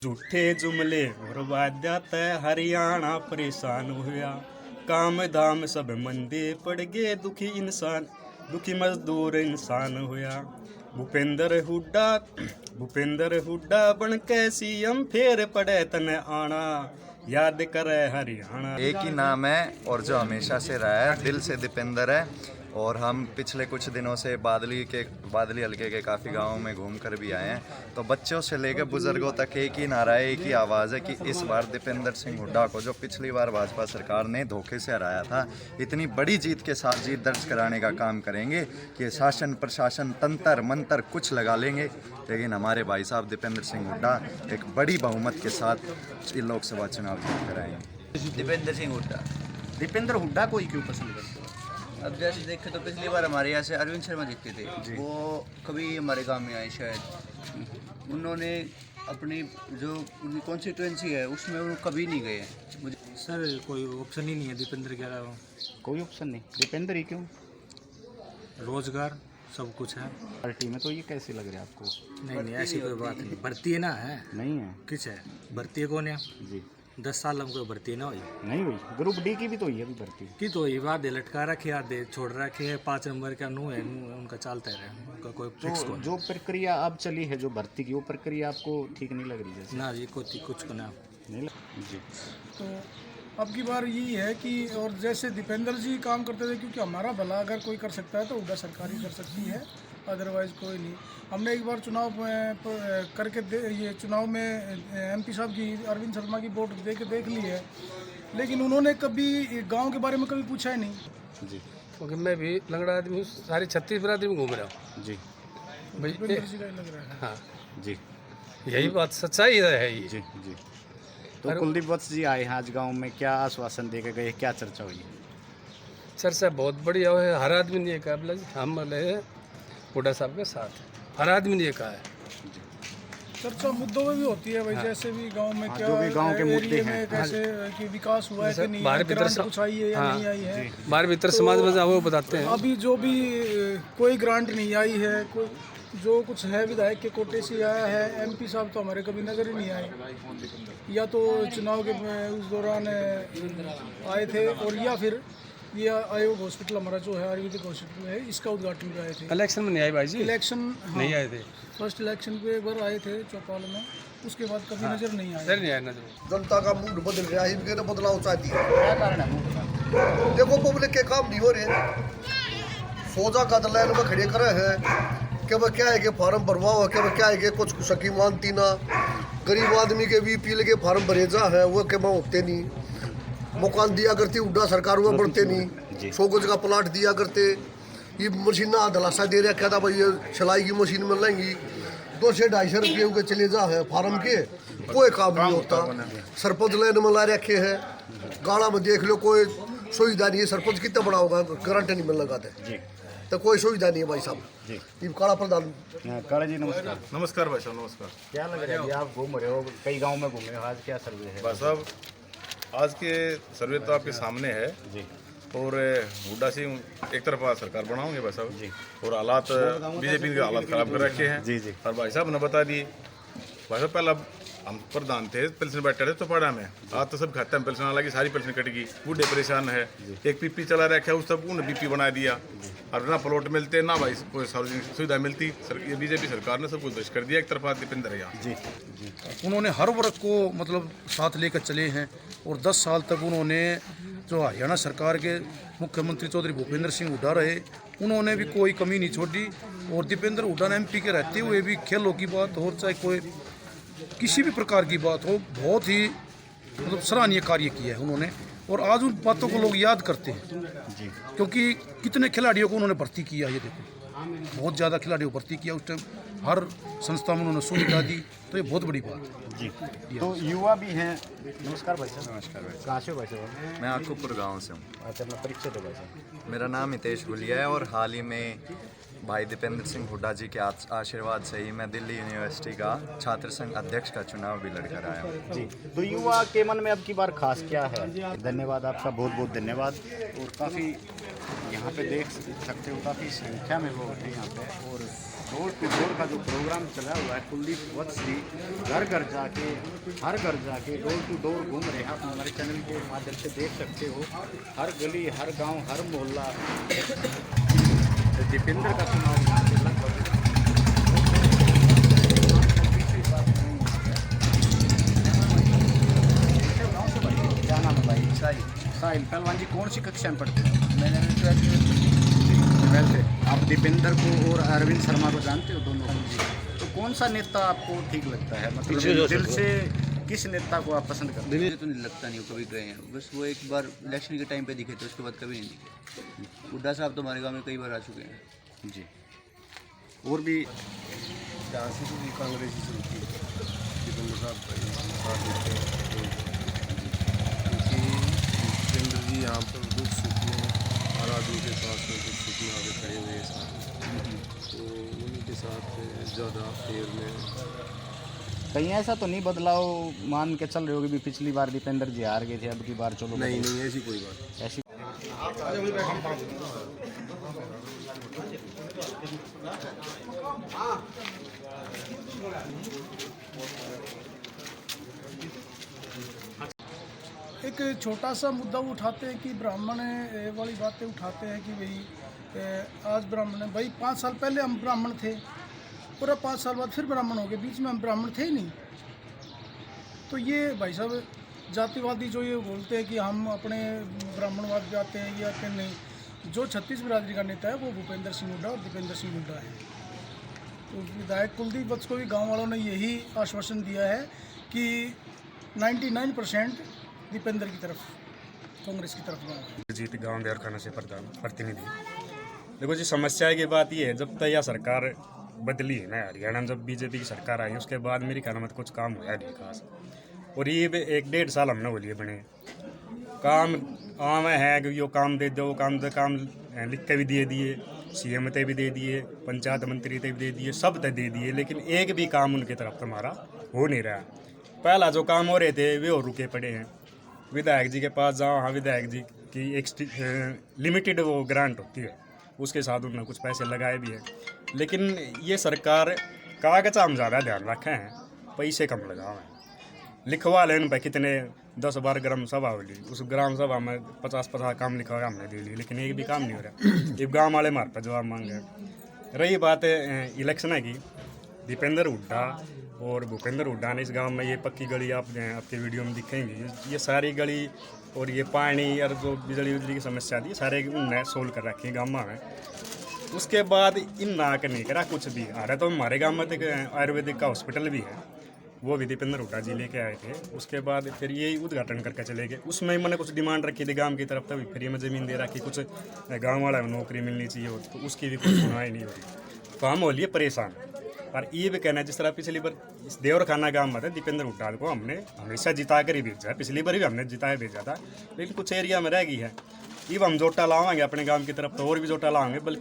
झूठे जुमले और वाद्यात हरियाणा परेशान हुआ, काम धाम सब मंदे पड़ गए, दुखी मजदूर इंसान हुआ। भूपेंद्र हुड्डा बन के सीएम फेर पड़े तने आना, याद करे हरियाणा। एक ही नाम है और जो हमेशा से रहा है, दिल से दीपेंद्र है। और हम पिछले कुछ दिनों से बादली हल्के के काफ़ी गांवों में घूम कर भी आए हैं। तो बच्चों से लेकर बुजुर्गों तक एक ही नारा है, एक ही आवाज़ है कि इस बार दीपेंद्र सिंह हुड्डा को, जो पिछली बार भाजपा सरकार ने धोखे से हराया था, इतनी बड़ी जीत के साथ जीत दर्ज कराने का काम करेंगे कि शासन प्रशासन तंत्र मंत्र कुछ लगा लेंगे, लेकिन हमारे भाई साहब दीपेंद्र सिंह हुड्डा एक बड़ी बहुमत के साथ लोकसभा चुनाव जीत कर आएंगे। दीपेंद्र सिंह हुड्डा। दीपेंद्र हुड्डा को ही क्यों पसंद करते हो? अब जैसे देखे तो पिछली बार हमारे यहाँ से अरविंद शर्मा जीते थे, वो कभी हमारे गांव में आए शायद। उन्होंने अपनी जो उनकी कॉन्स्टिट्यूएंसी है उसमें वो कभी नहीं गए हैं। मुझे सर कोई ऑप्शन ही नहीं है दीपेंद्र के अलावा। कोई ऑप्शन नहीं, दीपेंद्र ही क्यों? रोजगार सब कुछ है पार्टी में, तो ये कैसे लग रहा है आपको? नहीं ऐसी कोई बात नहीं। भर्ती है ना है नहीं है किस है भर्ती है कौन है जी, 10 साल हमको भर्ती ना हुई नहीं हुई। ग्रुप डी की भी तो हुई है अभी भर्ती। की तो ये बात लटका रखे आधे छोड़ रखे है। 5 नंबर का नू है, उनका चलता रहे, उनका कोई फिक्स तो कौन जो प्रक्रिया अब चली है जो भर्ती की, वो प्रक्रिया आपको ठीक नहीं लग रही जैसे? ना जी कुछ को ना नहीं लग जी। तो अब की बार यही है कि, और जैसे दीपेंद्र जी काम करते थे, क्योंकि हमारा भला अगर कोई कर सकता है तो हुड्डा सरकार ही कर सकती है, अदरवाइज़ कोई नहीं। हमने एक बार चुनाव करके ये चुनाव में एमपी साहब की अरविंद शर्मा की वोट दे के देख ली है, लेकिन उन्होंने कभी गांव के बारे में कभी पूछा ही नहीं जी। क्योंकि मैं भी लंगड़ा आदमी हूँ, सारी 36 बरादरी में घूम रहा हूँ जी भाई। दीपेंद्र जी का ही लग रहा है। हाँ, जी यही बात सच्चाई है ये। जी जी। तो कुलदीप वत्स जी आए हैं आज गांव में, क्या आश्वासन दे के गए, क्या चर्चा हुई? चर्चा बहुत बढ़िया है। हर आदमी ने ये कहा बोला हम हुड्डा साहब के साथ हैं। हर आदमी ने ये कहा है। चर्चा मुद्दों में भी होती है भाई, जैसे भी गांव में क्या जो भी गांव के मुद्दे एरिया हैं। में कैसे कि विकास हुआ है कि नहीं, बाहर भीतर ग्रांट कुछ आई है या नहीं आई है। बाहर भीतर समाज में वो बताते हैं। अभी जो भी कोई ग्रांट नहीं आई है, कोई जो कुछ है विधायक के कोटे से आया है, एमपी साहब तो हमारे कभी नजर ही नहीं आए, या तो चुनाव के उस दौरान आए थे, और या फिर ये आयोग हॉस्पिटल हमारा जो है आयुर्वेदिक हॉस्पिटल है, इसका उद्घाटन पे आए थे। इलेक्शन में नहीं आए भाई जी, इलेक्शन नहीं आए थे। फर्स्ट इलेक्शन पे एक बार आए थे चौपाल में, उसके बाद कभी नजर नहीं आए। सर नहीं आए नजर। जनता का मूड बदल रहा है, इनके बदलाव चाहती है। क्या कारण है? देखो पब्लिक के काम नहीं हो रहे, सोजा का लाइन में खड़े करे हैं कि वह क्या है कि फार्म भरवाओ, कि वह क्या है कि कुछ सकी मानती ना, गरीब आदमी के भी पील के फार्म भरे जा है वो के माँ होते नहीं, मकान दिया करती हुड्डा सरकार हुआ बढ़ते नहीं, 100 गज का प्लाट दिया करते, ये मशीन दलासा दे रखा था भाई, ये सिलाई की मशीन मिल लेंगी 200-250 रुपये के चले जा है फार्म के, कोई काम नहीं होता। सरपंच लाइन में ला रखे हैं, गाड़ा में देख लो कोई सुविधा नहीं है। सरपंच कितना बड़ा होगा, गारंटी नहीं मिल लगाते तो कोई सुविधा नहीं है भाई साहब जी। ये काला प्रधान काला जी नमस्कार। नमस्कार भाई साहब, नमस्कार। क्या लग रहा है जी, आप घूम रहे हो, कई गाँव में घूमे हो, आज क्या सर्वे है? भाई साहब आज के सर्वे तो आपके सामने है जी। और हुड्डा सिंह एक तरफा सरकार बनाओगे भाई साहब जी, और हालात बीजेपी के हालात खराब कर रखे हैं जी जी। और भाई साहब ने बता दिए। भाई साहब पहला हम प्रधान थे, पेंशन बैठे थे चौपाड़ा में, आज तो सब खाते हैं पेंशन, हालांकि सारी पेंशन कट गई, बूढ़े परेशान है। एक पीपी चला रखा है, उस सब उन्हें बीपी बना दिया, और ना प्लॉट मिलते ना भाई कोई सार्वजनिक सुविधा मिलती। ये बीजेपी सरकार ने सब कुछ दुष्ट कर दिया, एक तरफा दीपेंद्र यहाँ जी। उन्होंने हर वर्ग को मतलब साथ लेकर चले हैं, और 10 साल तक उन्होंने जो हरियाणा सरकार के मुख्यमंत्री चौधरी भूपेंद्र सिंह हुड्डा रहे, उन्होंने भी कोई कमी नहीं छोड़ी। और दीपेंद्र हुड्डा ने एमपी के रहते हुए भी खेलों की बात हो, चाहे कोई किसी भी प्रकार की बात हो, बहुत ही मतलब सराहनीय कार्य किया है उन्होंने। और आज उन बातों को लोग याद करते हैं जी। क्योंकि कितने खिलाड़ियों को उन्होंने भर्ती किया, ये देखो बहुत ज़्यादा खिलाड़ियों को भर्ती किया उस टाइम, हर संस्था में उन्होंने सुविधा दी, तो ये बहुत बड़ी बात है जी। तो युवा भी हैं। नमस्कार भाई साहब। नमस्कार भाई। कहाँ से हो भाई साहब? मैं आखूपुर गांव से हूँ। अच्छा, अपना परिचय दो भाई साहब। मेरा नाम हितेश गुलिया है और हाल ही में भाई दीपेंद्र सिंह हुड्डा जी के आशीर्वाद से ही मैं दिल्ली यूनिवर्सिटी का छात्र संघ अध्यक्ष का चुनाव भी लड़कर आया हूँ जी। तो युवा के मन में अब की बार खास क्या है? धन्यवाद आपका, बहुत बहुत धन्यवाद। और काफ़ी यहाँ पे देख सकते हो काफ़ी संख्या में लोग हैं यहाँ पे, और डोर टू डोर का जो प्रोग्राम चला हुआ है, कुलदीप वत्स जी घर घर जाके, हर घर जाके डोर टू डोर घूम रहे हैं। आप हमारे चैनल के माध्यम से देख सकते हो, हर गली, हर गांव, हर मोहल्ला दीपेंद्र का चुनाव यहाँ पे लगभग क्या नाम है भाई? साहिल। पहलवान जी कौन सी कक्षा में पढ़ते हैं? मैंने 12th वैसे आप दीपेंद्र को और अरविंद शर्मा को जानते हो दोनों? तो कौन सा नेता आपको ठीक लगता है, मतलब दिल से किस नेता को आप पसंद करते हैं? मुझे तो नहीं लगता, नहीं वो कभी गए हैं, बस वो एक बार इलेक्शन के टाइम पे दिखे थे, उसके बाद कभी नहीं दिखे। हुड्डा साहब तो हमारे गांव में कई बार आ चुके हैं जी। और भी झांसी को भी कांग्रेस ही चलती है, दीपेंद्र साहब का ही साथ देते हैं, क्योंकि दीपेंद्र जी यहाँ पर दुख सुख में हर आदमी के साथ में दुख सुख में आगे खड़े हुए हैं साथ, तो उन्हीं के साथ ज़्यादा फेयर में। कहीं ऐसा तो नहीं बदलाव मान के चल रहे हो कि भी पिछली बार दीपेंद्र जी हार गए थे, अब की बार चलो? नहीं नहीं, ऐसी कोई बात ऐसी एक छोटा सा मुद्दा उठाते हैं कि ब्राह्मण वाली बातें उठाते हैं कि भाई आज ब्राह्मण है, भाई 5 साल पहले हम ब्राह्मण थे और अब 5 साल बाद फिर ब्राह्मण हो गए, बीच में हम ब्राह्मण थे ही नहीं। तो ये भाई साहब जातिवादी जो ये बोलते हैं कि हम अपने ब्राह्मणवाद जाते हैं या फिर नहीं, जो 36 बिरादरी का नेता है वो भूपेंद्र सिंह हुड्डा और दीपेंद्र सिंह हुड्डा है। तो विधायक कुलदीप वत्स को भी गाँव वालों ने यही आश्वासन दिया है कि 99% दीपेंद्र की तरफ, कांग्रेस की तरफ गाँव जीत गाँव देवरखाना से प्रतिनिधि। देखो जी, समस्या की बात ये है, जब तक यह सरकार बदली है ना हरियाणा में, जब बीजेपी की सरकार आई उसके बाद मेरी ख्याल में कुछ काम हुआ नहीं खास। और ये 1-1.5 साल हमने वो लिए बने काम आम है कि यो काम दे दो, काम लिख के भी दिए, CM ते भी दे दिए, पंचायत मंत्री ते भी दे दिए, सब ते दे दिए, लेकिन एक भी काम उनकी तरफ तुम्हारा हो नहीं रहा। पहला जो काम हो रहे थे वे और रुके पड़े हैं। विधायक जी के पास जाओ, हाँ विधायक जी की एक लिमिटेड वो ग्रांट होती है, उसके साथ उन्होंने कुछ पैसे लगाए भी हैं, लेकिन ये सरकार कागज हम ज़्यादा ध्यान रखे हैं, पैसे कम लगाए हैं। लिखवा लें पे कितने 10-12 ग्राम सभा होली, उस ग्राम सभा में 50-50 काम लिखा हुआ हमने दे ली, लेकिन एक भी काम नहीं हो रहा। ये गाँव वाले हमारे पर जवाब मांगे। रही बात इलेक्शन की, दीपेंद्र हुड्डा और भूपेंद्र हुड्डा ने इस गांव में ये पक्की गली आपके वीडियो में दिखेंगी, ये सारी गली और ये पानी और जो बिजली की समस्या थी सारे उनने सोल्व कर रखी है गाँव में। उसके बाद इन ना के नहीं करा कुछ भी। आ रहा तो हमारे गाँव में एक आयुर्वेदिक का हॉस्पिटल भी है, वो भी दीपेंद्र हुड्डा जी लेके आए थे। उसके बाद फिर यही उद्घाटन करके चले गए। उसमें मैंने कुछ डिमांड रखी थी गांव की तरफ, तभी फ्री में ज़मीन दे रखी, कुछ गांव वाला नौकरी मिलनी चाहिए, तो उसकी भी कुछ सुनवाई नहीं हो रही। तो हम हो लिए परेशान। और ये भी कहना है, जिस तरह पिछली बार इस देवरखाना गांव में था, दीपेंद्र हुड्डा को हमने हमेशा जिता कर ही भेजा है, पिछली बार भी हमने जिताया भेजा था, लेकिन कुछ एरिया में रह गई है। अब हम जोटा लावाएंगे अपने गांव की तरफ, तो और भी जोटा लाएंगे, बल्कि